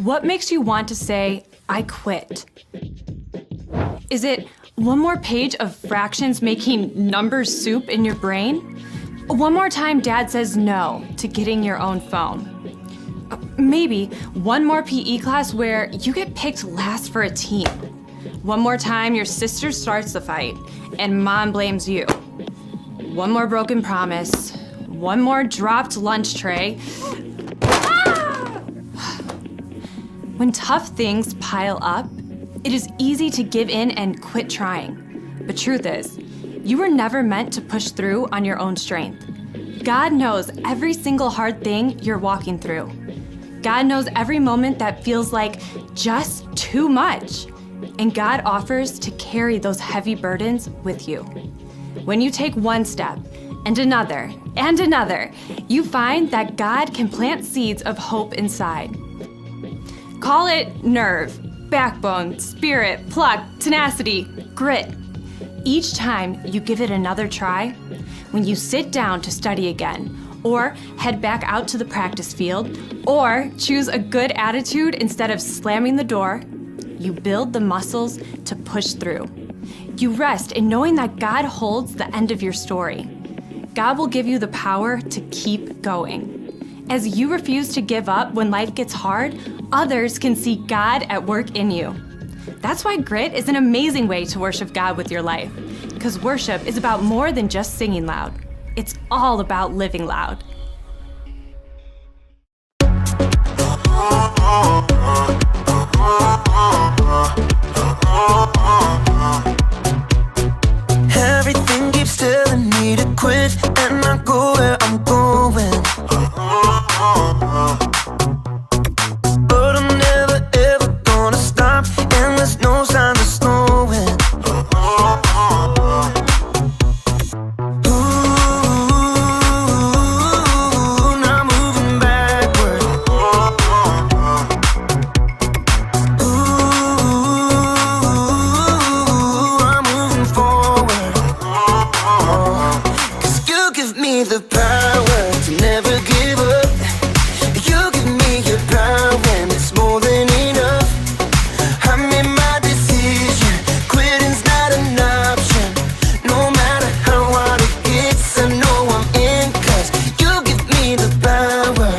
What makes you want to say, I quit? Is it one more page of fractions making numbers soup in your brain? One more time Dad says no to getting your own phone? Maybe one more PE class where you get picked last for a team. One more time your sister starts the fight and Mom blames you. One more broken promise. One more dropped lunch tray. When tough things pile up, it is easy to give in and quit trying. But truth is, you were never meant to push through on your own strength. God knows every single hard thing you're walking through. God knows every moment that feels like just too much. And God offers to carry those heavy burdens with you. When you take one step and another, you find that God can plant seeds of hope inside. Call it nerve, backbone, spirit, pluck, tenacity, grit. Each time you give it another try, when you sit down to study again, or head back out to the practice field, or choose a good attitude instead of slamming the door, you build the muscles to push through. You rest in knowing that God holds the end of your story. God will give you the power to keep going. As you refuse to give up when life gets hard, others can see God at work in you. That's why grit is an amazing way to worship God with your life, because worship is about more than just singing loud. It's all about living loud. Everything keeps telling me to quit and not go where I'm going. But I'm never ever gonna stop, and there's no sign of slowing. Ooh, now moving backward. Ooh, I'm moving forward. 'Cause you give me the power to never give up. You give me your power and it's more than enough. I made my decision, quitting's not an option. No matter how hard it gets, I know I'm in, 'cause you give me the power.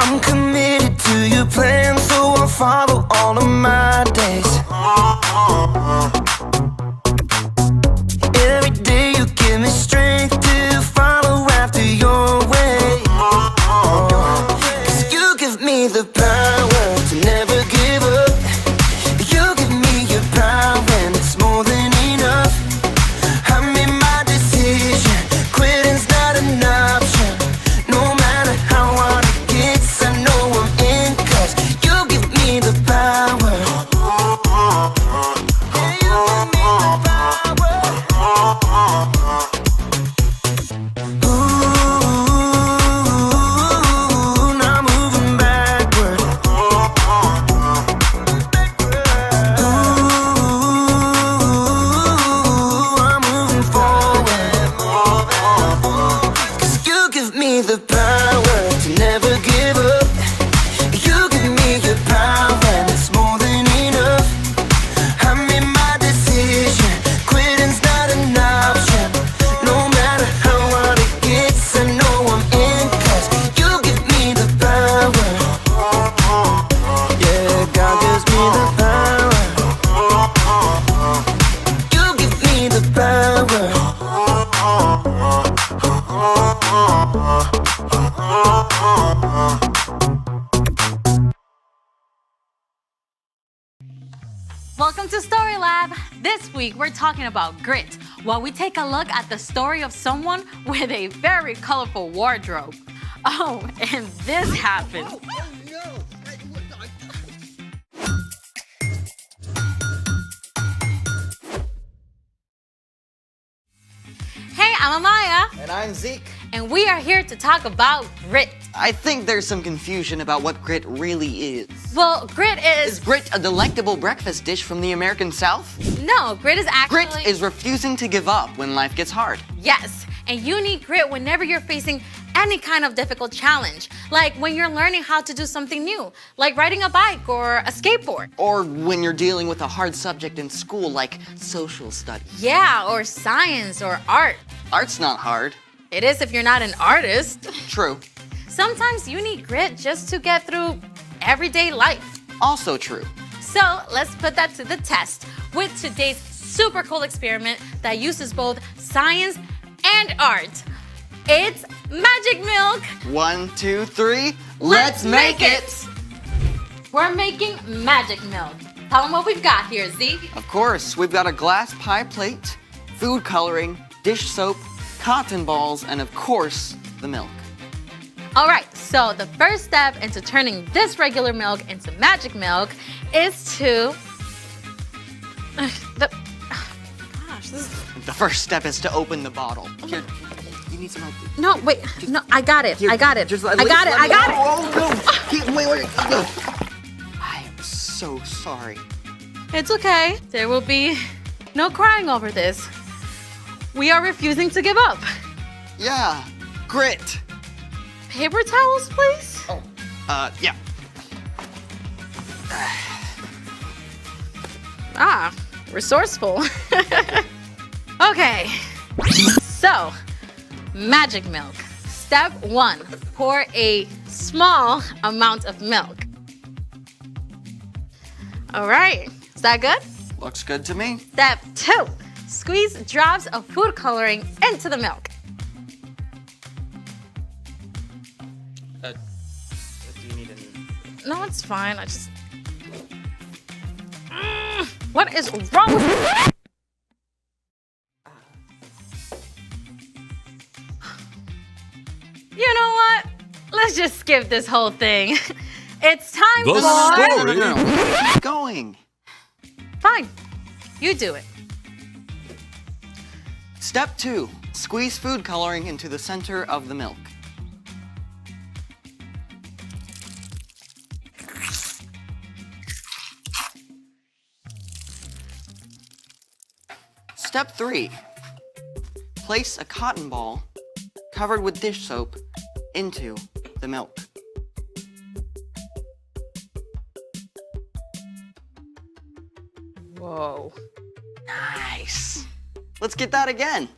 I'm committed to your plan, so I'll follow all of my days. Every day you give me strength to follow after your way. 'Cause you give me the power to never give up. You give me your power and it's more than enough. I made my decision, quitting's not an option. No matter how hard it gets, I know I'm in, 'cause you give me the power. Yeah, you give me the power. Ooh, now moving backward. Ooh, I'm moving forward. 'Cause you give me the power to never give up. You give me your power and it's more than enough. I made my decision, quitting's not an option. No matter how hard it gets, I know I'm in, 'cause you give me the power. Yeah, God gives me the power. You give me the power. Welcome to StoryLab. This week we're talking about grit, while we take a look at the story of someone with a very colorful wardrobe. Oh, and this happened. Hey, I'm Amaya, And I'm Zeke. and we are here to talk about grit. I think there's some confusion about what grit really is. Well, grit Is grit a delectable breakfast dish from the American South? No, grit is actually... Grit is refusing to give up when life gets hard. Yes, and you need grit whenever you're facing any kind of difficult challenge. Like when you're learning how to do something new, like riding a bike or a skateboard. Or when you're dealing with a hard subject in school, like social studies. Yeah, or science or art. Art's not hard. It is if you're not an artist. True. Sometimes you need grit just to get through everyday life. Also true. So let's put that to the test with today's super cool experiment that uses both science and art. It's magic milk. 1, 2, 3. Let's make it! We're making magic milk. Tell them what we've got here, Z. Of course, we've got a glass pie plate, food coloring, dish soap, cotton balls, and of course, the milk. All right, so the first step into turning this regular milk into magic milk is to... The first step is to open the bottle. Here, you need some help. No, wait, no, I got it. Here, I got it. just I got it. I got it. Oh, no. Wait. I am so sorry. It's okay. There will be no crying over this. We are refusing to give up. Yeah, grit. Paper towels, please? Oh, yeah. Ah, resourceful. Okay, so magic milk. Step 1, pour a small amount of milk. All right, is that good? Looks good to me. Step 2, squeeze drops of food coloring into the milk. Do you need any? No, it's fine, I just... What is wrong with you? You know what? Let's just skip this whole thing. It's time The for... story. No. Keep going. Fine, you do it. Step 2, squeeze food coloring into the center of the milk. Step 3, place a cotton ball covered with dish soap into the milk. Whoa. Nice. Let's get that again.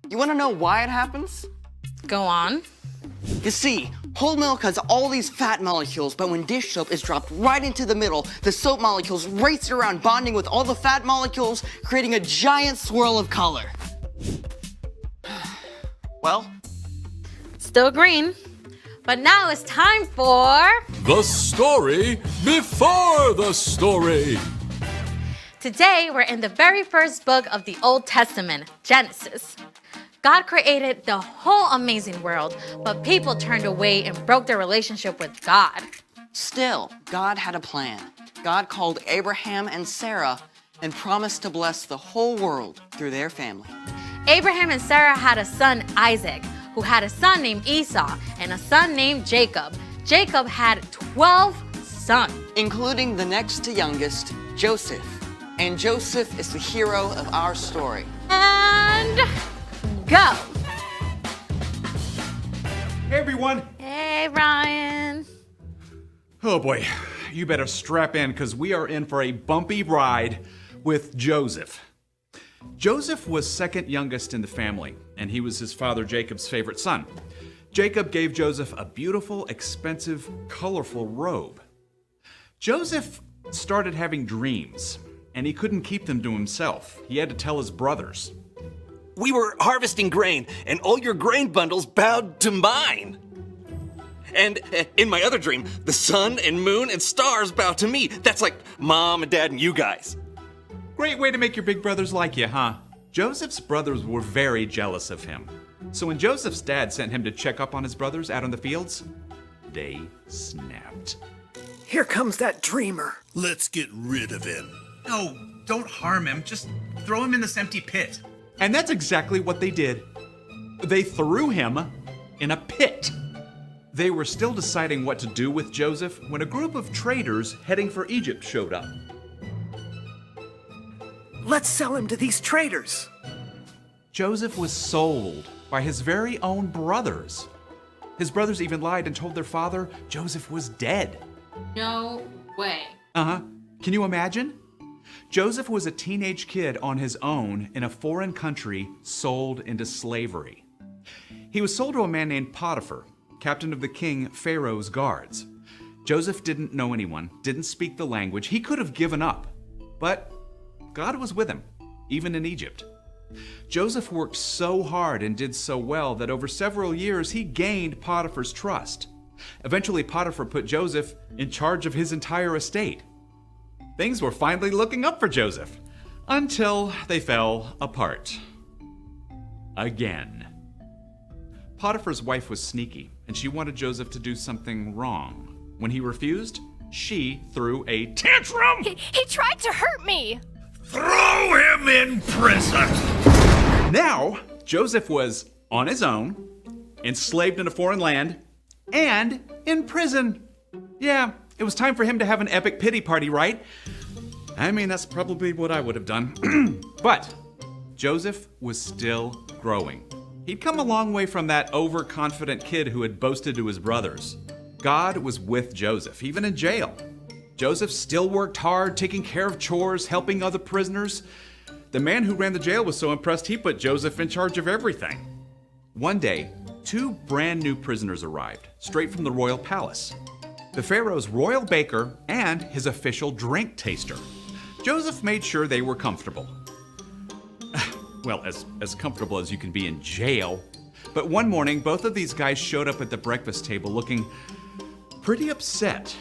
You want to know why it happens? Go on. You see, whole milk has all these fat molecules, but when dish soap is dropped right into the middle, the soap molecules race around bonding with all the fat molecules, creating a giant swirl of color. Well, Still green. But now it's time for... The story before the story. Today, we're in the very first book of the Old Testament, Genesis. God created the whole amazing world, but people turned away and broke their relationship with God. still, God had a plan. God called Abraham and Sarah and promised to bless the whole world through their family. Abraham and Sarah had a son, Isaac, who had a son named Esau and a son named Jacob. Jacob had 12 sons, Including the next to youngest, Joseph. And Joseph is the hero of our story. and go. Hey everyone! Hey, Ryan. Oh boy, you better strap in because we are in for a bumpy ride with Joseph. Joseph was second youngest in the family, and he was his father Jacob's favorite son. Jacob gave Joseph a beautiful, expensive, colorful robe. Joseph started having dreams, and he couldn't keep them to himself. He had to tell his brothers. We were harvesting grain, and all your grain bundles bowed to mine. And in my other dream, the sun and moon and stars bow to me. That's like Mom and Dad and you guys. Great way to make your big brothers like you, huh? Joseph's brothers were very jealous of him. So when Joseph's dad sent him to check up on his brothers out on the fields, they snapped. Here comes that dreamer. Let's get rid of him. No, don't harm him. Just throw him in this empty pit. And that's exactly what they did. They threw him in a pit. They were still deciding what to do with Joseph when a group of traders heading for Egypt showed up. Let's sell him to these traders. Joseph was sold by his very own brothers. His brothers even lied and told their father Joseph was dead. No way. Can you imagine? Joseph was a teenage kid on his own in a foreign country, sold into slavery. He was sold to a man named Potiphar, captain of the king Pharaoh's guards. Joseph didn't know anyone, didn't speak the language. He could have given up, but God was with him, even in Egypt. Joseph worked so hard and did so well that over several years he gained Potiphar's trust. Eventually, Potiphar put Joseph in charge of his entire estate. Things were finally looking up for Joseph, until they fell apart. Again. Potiphar's wife was sneaky, and she wanted Joseph to do something wrong. When he refused, she threw a tantrum! He tried to hurt me! Throw him in prison! Now, Joseph was on his own, enslaved in a foreign land, and in prison. Yeah, it was time for him to have an epic pity party, right? I mean, that's probably what I would have done. But Joseph was still growing. He'd come a long way from that overconfident kid who had boasted to his brothers. God was with Joseph, even in jail. Joseph still worked hard, taking care of chores, helping other prisoners. The man who ran the jail was so impressed he put Joseph in charge of everything. One day, 2 brand new prisoners arrived, straight from the royal palace. The Pharaoh's royal baker and his official drink taster. Joseph made sure they were comfortable. Well, as comfortable as you can be in jail. But one morning, both of these guys showed up at the breakfast table looking pretty upset.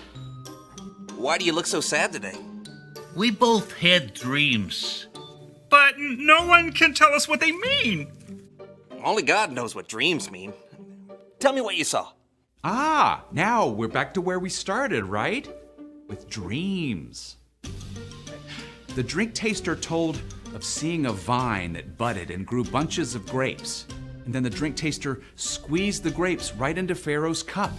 Why do you look so sad today? We both had dreams. But no one can tell us what they mean. Only God knows what dreams mean. Tell me what you saw. Ah, now we're back to where we started, right? With dreams. The drink taster told of seeing a vine that budded and grew bunches of grapes. And then the drink taster squeezed the grapes right into Pharaoh's cup.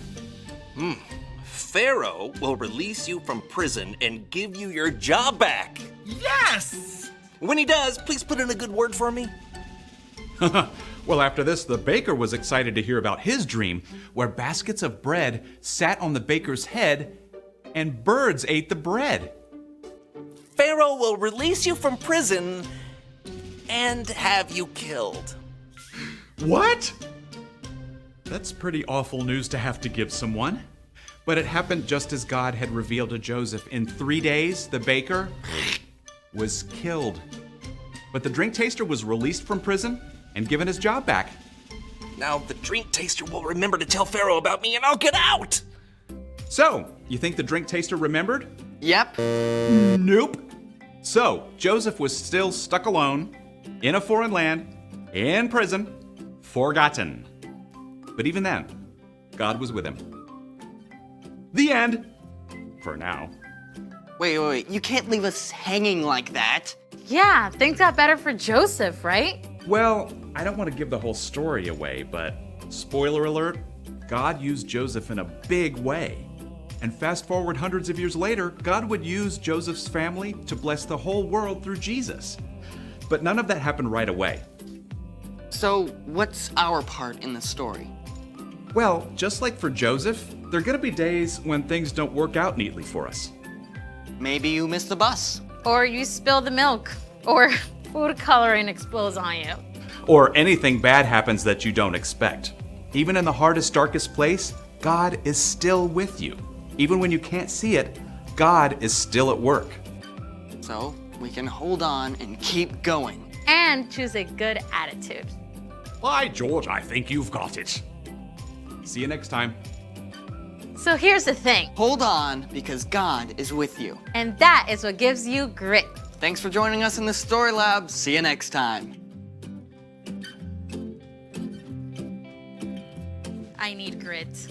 Pharaoh will release you from prison and give you your job back. Yes! When he does, please put in a good word for me. Well, after this, the baker was excited to hear about his dream, where baskets of bread sat on the baker's head and birds ate the bread. Pharaoh will release you from prison and have you killed. What? That's pretty awful news to have to give someone. But it happened just as God had revealed to Joseph. In 3 days, the baker was killed. But the drink taster was released from prison and given his job back. Now the drink taster will remember to tell Pharaoh about me and I'll get out! So, you think the drink taster remembered? Yep. Nope. So, Joseph was still stuck alone, in a foreign land, in prison, forgotten. But even then, God was with him. The end. For now. Wait. You can't leave us hanging like that. Yeah, things got better for Joseph, right? Well, I don't want to give the whole story away, but spoiler alert, God used Joseph in a big way. And fast forward hundreds of years later, God would use Joseph's family to bless the whole world through Jesus. But none of that happened right away. So, what's our part in the story? Well, just like for Joseph, there are going to be days when things don't work out neatly for us. Maybe you missed the bus. Or you spill the milk. Or food coloring explodes on you. Or anything bad happens that you don't expect. Even in the hardest, darkest place, God is still with you. Even when you can't see it, God is still at work. So, we can hold on and keep going. And choose a good attitude. By George, I think you've got it. See you next time. So here's the thing. Hold on, because God is with you. And that is what gives you grit. Thanks for joining us in the StoryLab. See you next time. I need grit.